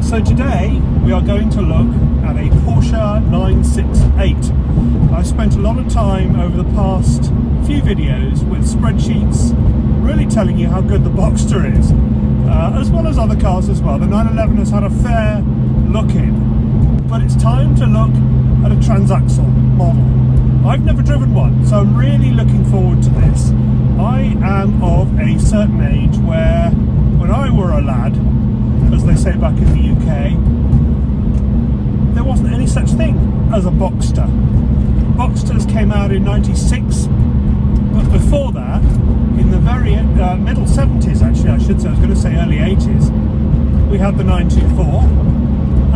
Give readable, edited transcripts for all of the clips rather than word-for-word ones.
So today we are going to look at a Porsche 968. I've spent a lot of time over the past few videos with spreadsheets really telling you how good the Boxster is, as well as other cars as well. The 911 has had a fair look in, but it's time to look at a transaxle model. I've never driven one, so I'm really looking forward to this. I am of a certain age where, when I were a lad, as they say back in the UK, there wasn't any such thing as a Boxster. Boxsters came out in '96, but before that, in the very middle 70s actually, I should say, I was going to say early 80s, we had the 924,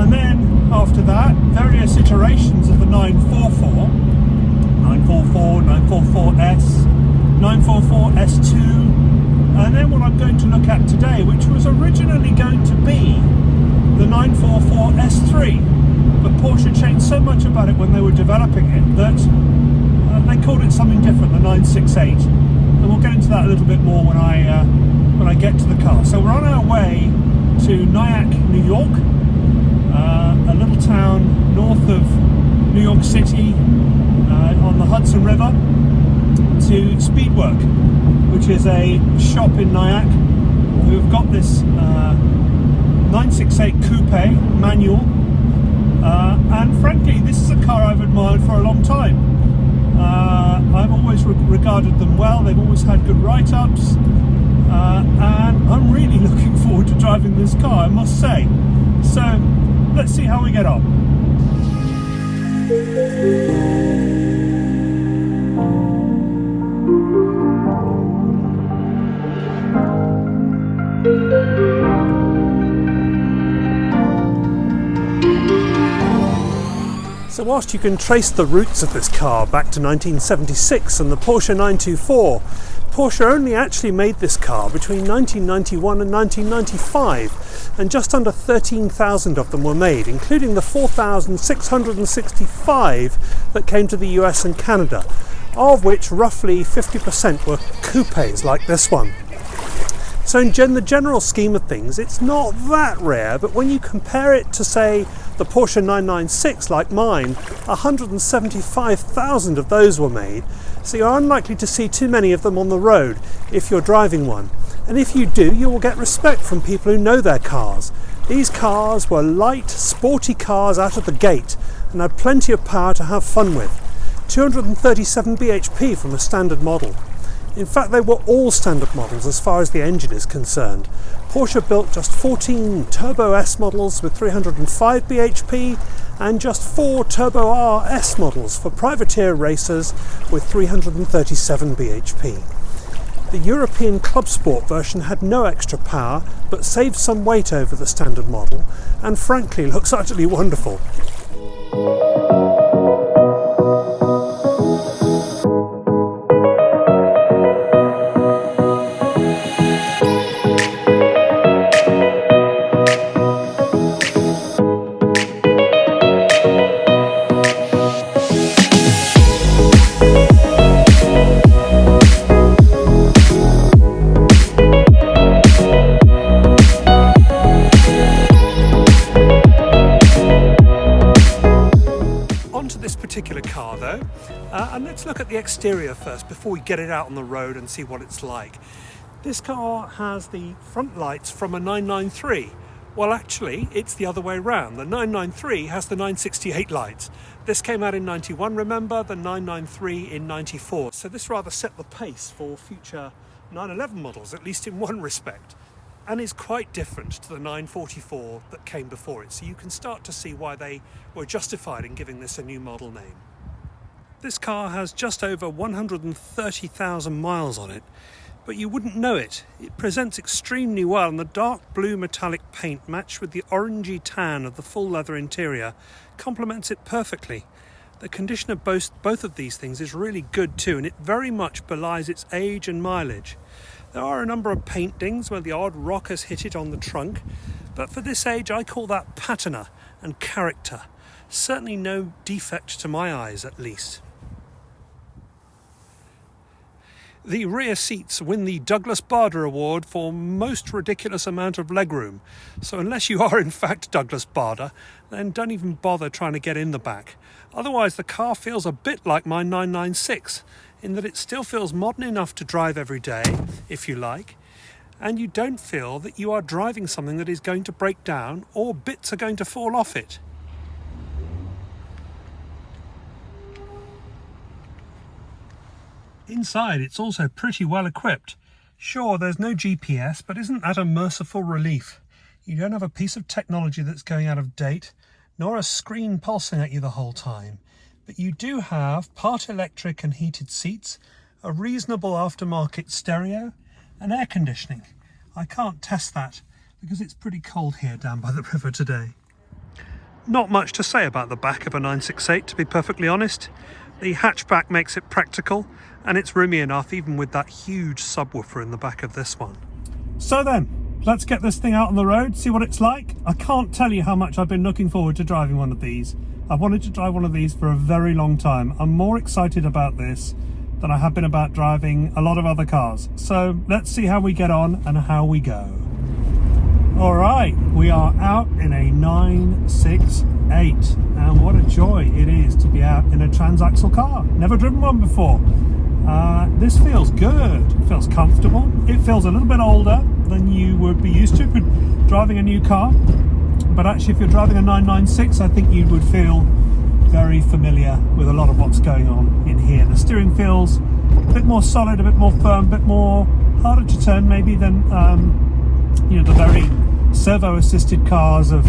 and then after that, various iterations of the 944, 944, 944S, 944S2, and then what I'm going to look at today, which was originally going to be the 944S3, but Porsche changed so much about it when they were developing it that they called it something different, the 968, and we'll get into that a little bit more when I get to the car. So we're on our way to Nyack, New York, a little town north of New York City on the Hudson River, to Speedwork, which is a shop in Nyack who've got this 968 coupe manual, and frankly this is a car I've admired for a long time. I've always regarded them well, they've always had good write-ups, and I'm really looking forward to driving this car, I must say. So let's see how we get on. So whilst you can trace the roots of this car back to 1976 and the Porsche 924, Porsche only actually made this car between 1991 and 1995, and just under 13,000 of them were made, including the 4,665 that came to the US and Canada, of which roughly 50% were coupes like this one. So in the general scheme of things, it's not that rare, but when you compare it to, say, the Porsche 996 like mine, 175,000 of those were made, so you're unlikely to see too many of them on the road if you're driving one. And if you do, you will get respect from people who know their cars. These cars were light, sporty cars out of the gate and had plenty of power to have fun with. 237 bhp from a standard model. In fact, they were all standard models as far as the engine is concerned. Porsche built just 14 Turbo S models with 305 bhp and just 4 Turbo R S models for privateer racers with 337 bhp. The European Club Sport version had no extra power but saved some weight over the standard model and frankly looks utterly wonderful. Particular car though, and let's look at the exterior first before we get it out on the road and see what it's like. This car has the front lights from a 993. Well, actually it's the other way around. The 993 has the 968 lights. This came out in 91, remember, the 993 in 94. So this rather set the pace for future 911 models, at least in one respect, and is quite different to the 944 that came before it, so you can start to see why they were justified in giving this a new model name. This car has just over 130,000 miles on it, but you wouldn't know it. It presents extremely well, and the dark blue metallic paint matched with the orangey tan of the full leather interior complements it perfectly. The condition of both of these things is really good too, and it very much belies its age and mileage. There are a number of paint dings where the odd rock has hit it on the trunk, but for this age I call that patina and character. Certainly no defect to my eyes, at least. The rear seats win the Douglas Bader Award for most ridiculous amount of legroom. So unless you are in fact Douglas Bader, then don't even bother trying to get in the back. Otherwise the car feels a bit like my 996 in that it still feels modern enough to drive every day, if you like, and you don't feel that you are driving something that is going to break down or bits are going to fall off it. Inside, it's also pretty well equipped. Sure, there's no GPS, but isn't that a merciful relief? You don't have a piece of technology that's going out of date, nor a screen pulsing at you the whole time. But you do have part electric and heated seats, a reasonable aftermarket stereo, and air conditioning. I can't test that because it's pretty cold here down by the river today. Not much to say about the back of a 968, to be perfectly honest. The hatchback makes it practical, and it's roomy enough even with that huge subwoofer in the back of this one. So then, let's get this thing out on the road, see what it's like. I can't tell you how much I've been looking forward to driving one of these. I've wanted to drive one of these for a very long time. I'm more excited about this than I have been about driving a lot of other cars. So let's see how we get on and how we go. All right, we are out in a 968, and what a joy it is to be out in a transaxle car. Never driven one before. This feels good, it feels comfortable, it feels a little bit older than you would be used to driving a new car, but actually if you're driving a 996 I think you would feel very familiar with a lot of what's going on in here. The steering feels a bit more solid, a bit more firm, a bit more harder to turn maybe than the very servo assisted cars that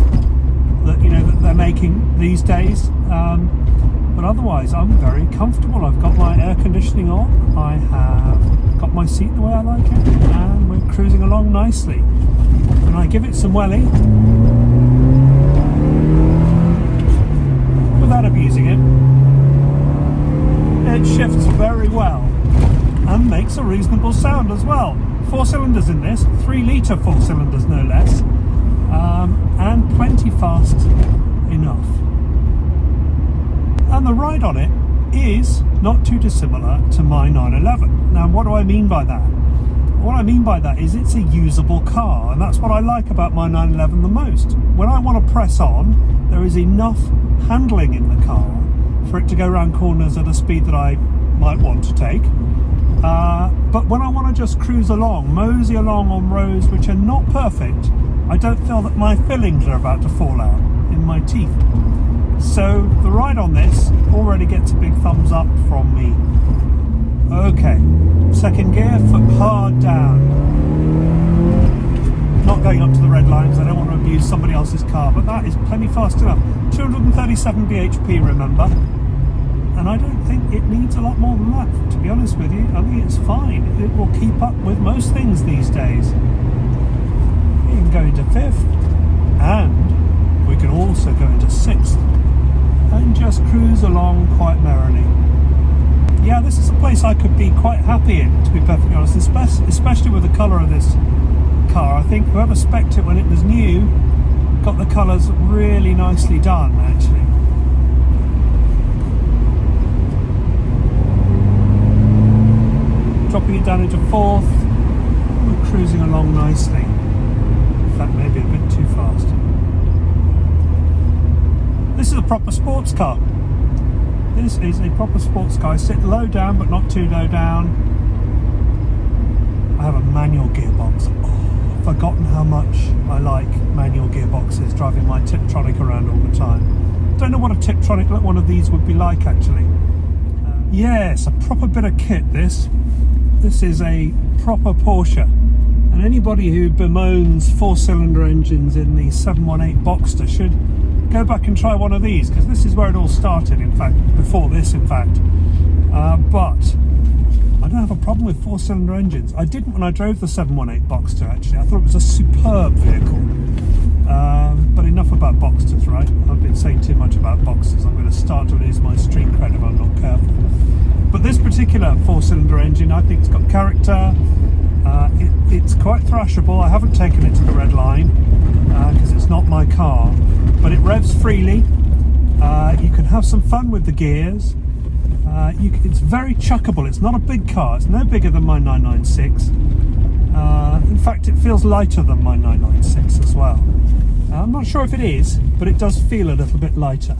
they're making these days. But otherwise, I'm very comfortable. I've got my air conditioning on, I have got my seat the way I like it, and we're cruising along nicely. When I give it some welly, without abusing it shifts very well and makes a reasonable sound as well. 4 cylinders in this, 3 litre 4 cylinders no less, and plenty fast enough. And the ride on it is not too dissimilar to my 911. Now, what do I mean by that? What I mean by that is it's a usable car, and that's what I like about my 911 the most. When I want to press on, there is enough handling in the car for it to go around corners at a speed that I might want to take. But when I want to just cruise along, mosey along on roads which are not perfect, I don't feel that my fillings are about to fall out in my teeth. So the ride on this already gets a big thumbs up from me. Okay, second gear, foot hard down. Not going up to the red line because I don't want to abuse somebody else's car, but that is plenty fast enough. 237 bhp, remember, and I don't think it needs a lot more than that, to be honest with you. I think it's fine. It will keep up with most things these days. You can go into fifth, and we can also go into sixth and just cruise along quite merrily. Yeah, this is a place I could be quite happy in, to be perfectly honest, especially with the colour of this car. I think whoever spec'd it when it was new got the colours really nicely done, actually. Dropping it down into fourth, we're cruising along nicely. In fact, maybe a bit too fast. This is a proper sports car. This is a proper sports car. I sit low down, but not too low down. I have a manual gearbox. Oh, I've forgotten how much I like manual gearboxes, driving my Tiptronic around all the time. Don't know what a Tiptronic one of these would be like, actually. Yes, a proper bit of kit, this. This is a proper Porsche. And anybody who bemoans 4-cylinder engines in the 718 Boxster should go back and try one of these, because this is where it all started, in fact, before this, in fact. But I don't have a problem with 4-cylinder engines. I didn't when I drove the 718 Boxster, actually. I thought it was a superb vehicle. But enough about Boxsters, right? I've been saying too much about Boxsters. I'm going to start to lose my street cred if I'm not careful. But this particular 4-cylinder engine, I think it's got character. It's quite thrashable. I haven't taken it to the red line because it's not my car, but it revs freely. You can have some fun with the gears. It's very chuckable. It's not a big car. It's no bigger than my 996. In fact, it feels lighter than my 996 as well. I'm not sure if it is, but it does feel a little bit lighter.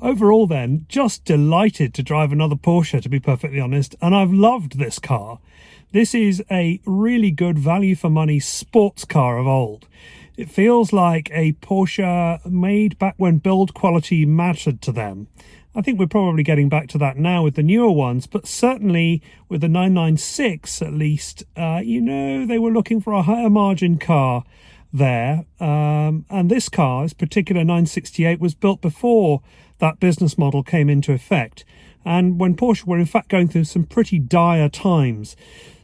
Overall then, just delighted to drive another Porsche, to be perfectly honest, and I've loved this car. This is a really good value for money sports car of old. It feels like a Porsche made back when build quality mattered to them. I think we're probably getting back to that now with the newer ones, but certainly with the 996 at least, they were looking for a higher margin car there. And this car, this particular 968, was built before that business model came into effect, and when Porsche were in fact going through some pretty dire times.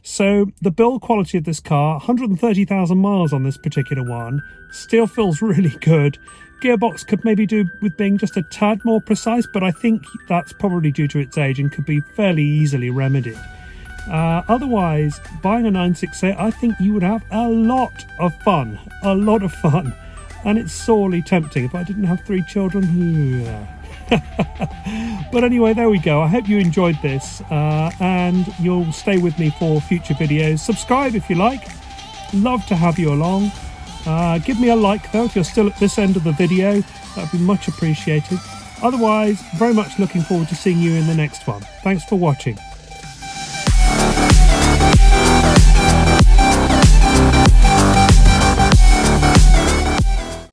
So the build quality of this car, 130,000 miles on this particular one, still feels really good. Gearbox could maybe do with being just a tad more precise, but I think that's probably due to its age and could be fairly easily remedied. Otherwise, buying a 968, I think you would have a lot of fun, and it's sorely tempting. If I didn't have 3 children, but anyway, there we go. I hope you enjoyed this, and you'll stay with me for future videos. Subscribe if you like. Love to have you along. Give me a like though if you're still at this end of the video. That would be much appreciated. Otherwise, very much looking forward to seeing you in the next one. Thanks for watching.